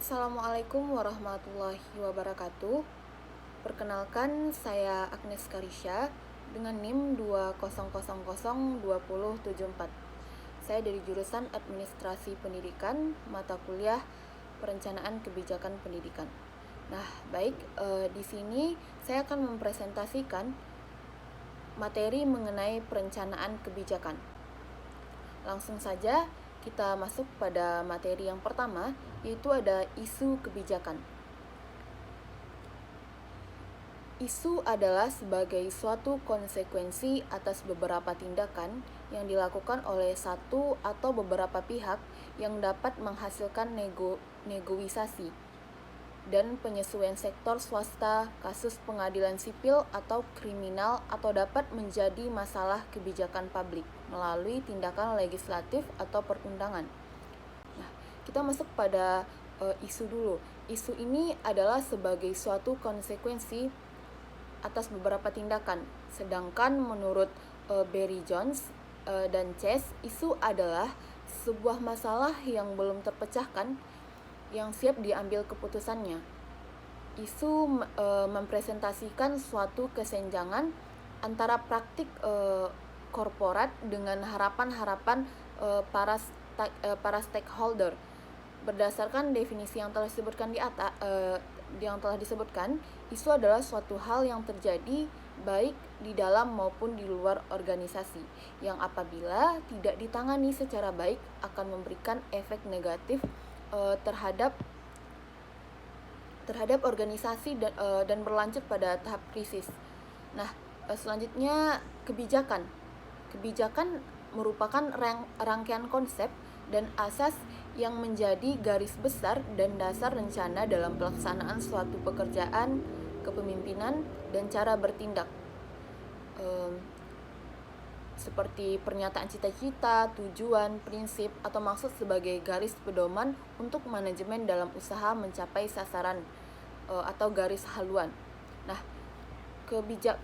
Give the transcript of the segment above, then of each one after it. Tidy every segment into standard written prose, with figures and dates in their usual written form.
Assalamualaikum warahmatullahi wabarakatuh. Perkenalkan, saya Agnes Karisya dengan NIM 200002074. Saya dari jurusan Administrasi Pendidikan, mata kuliah Perencanaan Kebijakan Pendidikan. Nah, baik, di sini saya akan mempresentasikan materi mengenai perencanaan kebijakan. Langsung saja kita masuk pada materi yang pertama, yaitu ada isu kebijakan. Isu adalah sebagai suatu konsekuensi atas beberapa tindakan yang dilakukan oleh satu atau beberapa pihak yang dapat menghasilkan negosiasi dan penyesuaian sektor swasta, kasus pengadilan sipil atau kriminal, atau dapat menjadi masalah kebijakan publik melalui tindakan legislatif atau perundangan. Nah, kita masuk pada isu dulu. Isu ini adalah sebagai suatu konsekuensi atas beberapa tindakan. Sedangkan menurut Barry Jones dan Chase, isu adalah sebuah masalah yang belum terpecahkan yang siap diambil keputusannya. Isu mempresentasikan suatu kesenjangan antara praktik korporat dengan harapan-harapan para stakeholder. Berdasarkan definisi yang telah disebutkan isu adalah suatu hal yang terjadi baik di dalam maupun di luar organisasi, yang apabila tidak ditangani secara baik akan memberikan efek negatif terhadap organisasi dan berlanjut pada tahap krisis. Nah, selanjutnya kebijakan. Kebijakan merupakan rangkaian konsep dan asas yang menjadi garis besar dan dasar rencana dalam pelaksanaan suatu pekerjaan, kepemimpinan, dan cara bertindak. Seperti pernyataan cita-cita, tujuan, prinsip, atau maksud sebagai garis pedoman untuk manajemen dalam usaha mencapai sasaran atau garis haluan. Nah,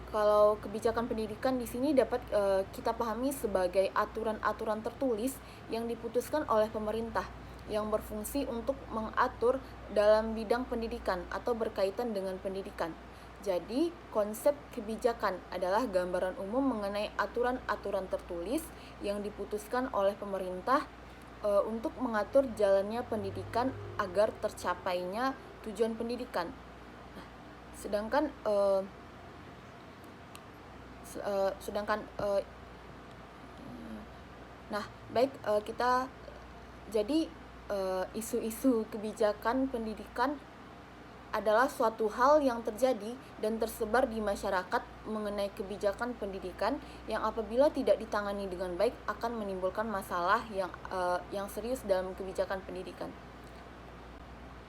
kalau kebijakan pendidikan di sini dapat kita pahami sebagai aturan-aturan tertulis yang diputuskan oleh pemerintah yang berfungsi untuk mengatur dalam bidang pendidikan atau berkaitan dengan pendidikan. Jadi, konsep kebijakan adalah gambaran umum mengenai aturan-aturan tertulis yang diputuskan oleh pemerintah untuk mengatur jalannya pendidikan agar tercapainya tujuan pendidikan. Nah, isu-isu kebijakan pendidikan adalah suatu hal yang terjadi dan tersebar di masyarakat mengenai kebijakan pendidikan yang apabila tidak ditangani dengan baik akan menimbulkan masalah yang serius dalam kebijakan pendidikan.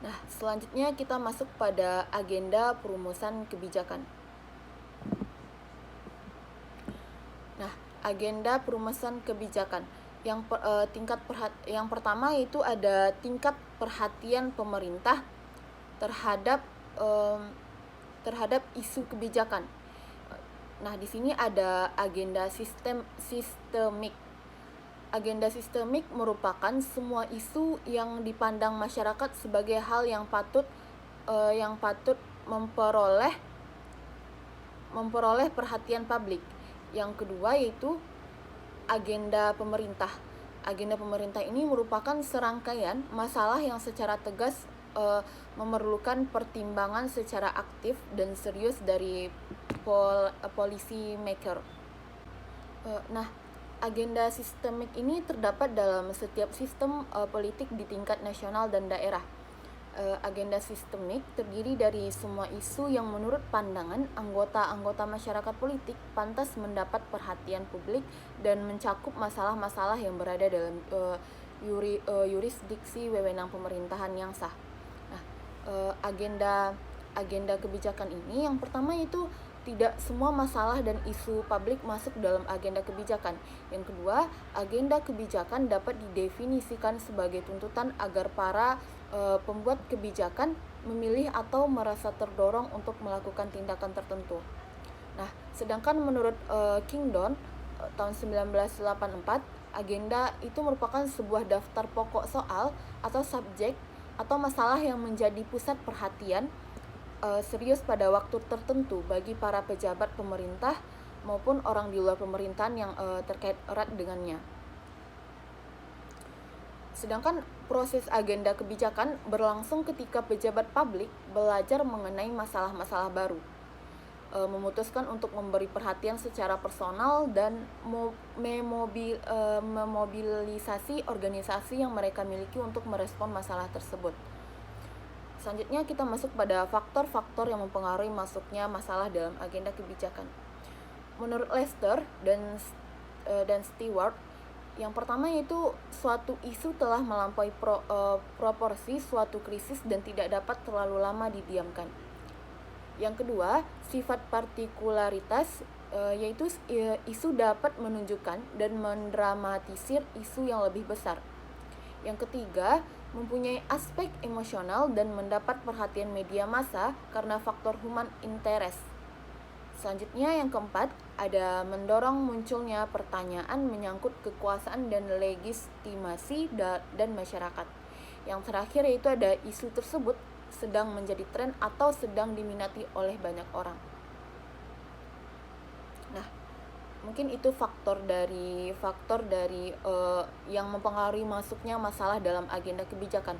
Nah, selanjutnya kita masuk pada agenda perumusan kebijakan. Nah, agenda perumusan kebijakan yang pertama yaitu ada tingkat perhatian pemerintah terhadap isu kebijakan. Nah, di sini ada agenda sistemik. Agenda sistemik merupakan semua isu yang dipandang masyarakat sebagai hal yang patut memperoleh perhatian publik. Yang kedua yaitu agenda pemerintah. Agenda pemerintah ini merupakan serangkaian masalah yang secara tegas memerlukan pertimbangan secara aktif dan serius dari policy maker. Nah, agenda sistemik ini terdapat dalam setiap sistem politik di tingkat nasional dan daerah. Agenda sistemik terdiri dari semua isu yang menurut pandangan anggota-anggota masyarakat politik pantas mendapat perhatian publik dan mencakup masalah-masalah yang berada dalam yurisdiksi wewenang pemerintahan yang sah. Nah, agenda kebijakan ini yang pertama itu tidak semua masalah dan isu publik masuk dalam agenda kebijakan. Yang kedua, agenda kebijakan dapat didefinisikan sebagai tuntutan agar para pembuat kebijakan memilih atau merasa terdorong untuk melakukan tindakan tertentu. Nah, sedangkan menurut Kingdon tahun 1984, agenda itu merupakan sebuah daftar pokok soal atau subjek atau masalah yang menjadi pusat perhatian serius pada waktu tertentu bagi para pejabat pemerintah maupun orang di luar pemerintahan yang terkait erat dengannya. Sedangkan proses agenda kebijakan berlangsung ketika pejabat publik belajar mengenai masalah-masalah baru, memutuskan untuk memberi perhatian secara personal dan memobilisasi organisasi yang mereka miliki untuk merespon masalah tersebut. Selanjutnya kita masuk pada faktor-faktor yang mempengaruhi masuknya masalah dalam agenda kebijakan. Menurut Lester dan Stewart, yang pertama yaitu suatu isu telah melampaui proporsi suatu krisis dan tidak dapat terlalu lama didiamkan. Yang kedua, sifat partikularitas, yaitu isu dapat menunjukkan dan mendramatisir isu yang lebih besar. Yang ketiga, mempunyai aspek emosional dan mendapat perhatian media massa karena faktor human interest. Selanjutnya yang keempat, ada mendorong munculnya pertanyaan menyangkut kekuasaan dan legitimasi dan masyarakat. Yang terakhir yaitu ada isu tersebut sedang menjadi tren atau sedang diminati oleh banyak orang. Nah, mungkin itu faktor dari yang mempengaruhi masuknya masalah dalam agenda kebijakan.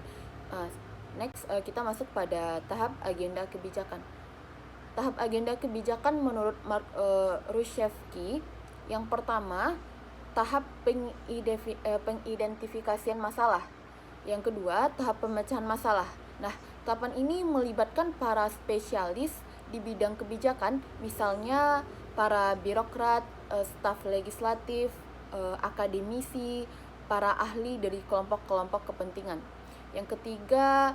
Next, kita masuk pada tahap agenda kebijakan. Tahap agenda kebijakan menurut Mark Rushevsky, yang pertama, tahap pengidentifikasian masalah. Yang kedua, tahap pemecahan masalah. Nah, tahapan ini melibatkan para spesialis di bidang kebijakan, misalnya para birokrat, staf legislatif, akademisi, para ahli dari kelompok-kelompok kepentingan. Yang ketiga,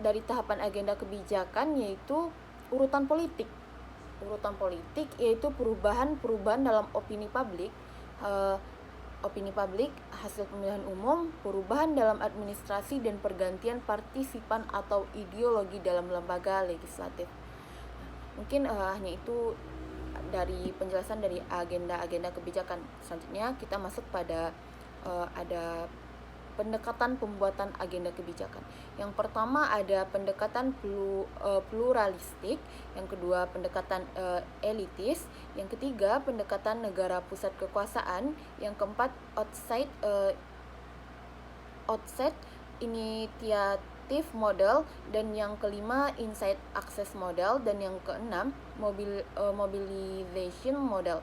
dari tahapan agenda kebijakan yaitu urutan politik. Urutan politik yaitu perubahan dalam opini publik, hasil pemilihan umum, perubahan dalam administrasi dan pergantian partisipan atau ideologi dalam lembaga legislatif. Mungkin hanya itu dari penjelasan dari agenda kebijakan. Selanjutnya kita masuk pada ada pendekatan pembuatan agenda kebijakan. Yang pertama ada pendekatan pluralistik, yang kedua pendekatan elitis, yang ketiga pendekatan negara pusat kekuasaan, yang keempat outside initiative model, dan yang kelima inside access model, dan yang keenam mobilization model.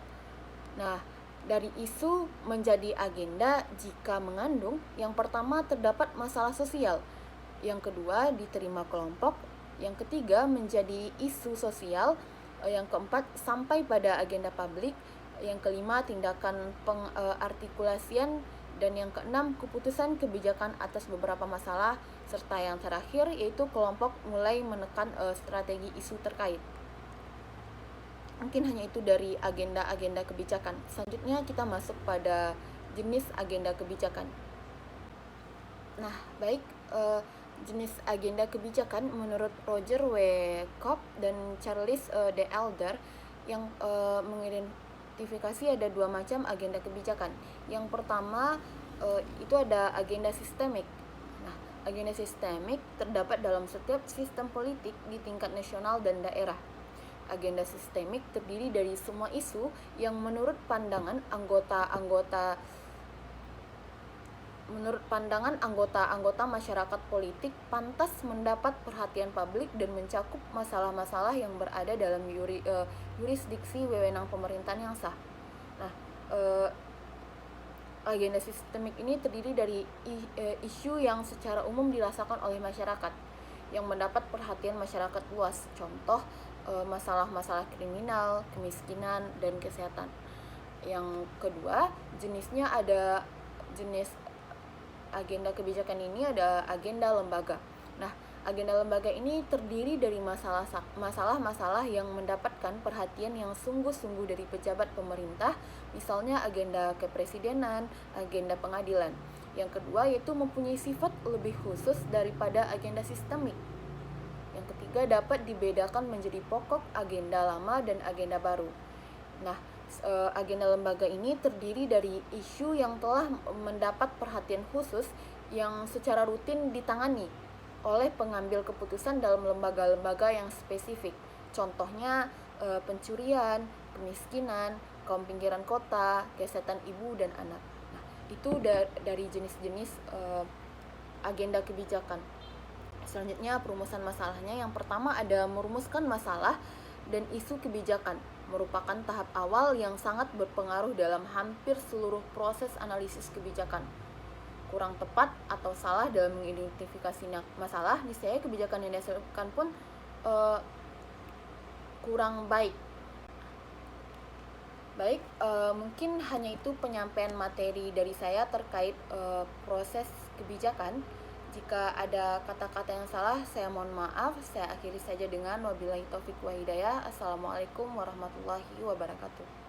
Nah, dari isu menjadi agenda jika mengandung, yang pertama terdapat masalah sosial, yang kedua diterima kelompok, yang ketiga menjadi isu sosial, yang keempat sampai pada agenda publik, yang kelima tindakan pengartikulasian, dan yang keenam keputusan kebijakan atas beberapa masalah, serta yang terakhir yaitu kelompok mulai menekan strategi isu terkait. Mungkin hanya itu dari agenda kebijakan. Selanjutnya kita masuk pada jenis agenda kebijakan. Nah, baik, jenis agenda kebijakan menurut Roger W. Cobb dan Charles D. Elder yang mengidentifikasi ada dua macam agenda kebijakan. Yang pertama itu ada agenda sistemik. Nah, agenda sistemik terdapat dalam setiap sistem politik di tingkat nasional dan daerah. Agenda sistemik terdiri dari semua isu yang menurut pandangan anggota masyarakat politik pantas mendapat perhatian publik dan mencakup masalah-masalah yang berada dalam yurisdiksi wewenang pemerintahan yang sah. Nah, agenda sistemik ini terdiri dari isu yang secara umum dirasakan oleh masyarakat yang mendapat perhatian masyarakat luas. Contoh, masalah-masalah kriminal, kemiskinan, dan kesehatan. Yang kedua, jenisnya ada jenis agenda kebijakan ini ada agenda lembaga. Nah, agenda lembaga ini terdiri dari masalah-masalah yang mendapatkan perhatian yang sungguh-sungguh dari pejabat pemerintah, misalnya agenda kepresidenan, agenda pengadilan. Yang kedua yaitu mempunyai sifat lebih khusus daripada agenda sistemik. Yang ketiga dapat dibedakan menjadi pokok, agenda lama, dan agenda baru. Nah, agenda lembaga ini terdiri dari isu yang telah mendapat perhatian khusus yang secara rutin ditangani. oleh pengambil keputusan dalam lembaga-lembaga yang spesifik. Contohnya pencurian, kemiskinan, kaum pinggiran kota, kesehatan ibu dan anak. Nah, itu dari jenis-jenis agenda kebijakan. Selanjutnya perumusan masalahnya. Yang pertama ada merumuskan masalah dan isu kebijakan, merupakan tahap awal yang sangat berpengaruh dalam hampir seluruh proses analisis kebijakan. Kurang tepat atau salah dalam mengidentifikasi masalah, niscaya kebijakan yang dihasilkan pun kurang baik. Mungkin hanya itu penyampaian materi dari saya terkait proses kebijakan. Jika ada kata-kata yang salah, saya mohon maaf. Saya akhiri saja dengan wabillahi taufik wa hidayah. Assalamualaikum warahmatullahi wabarakatuh.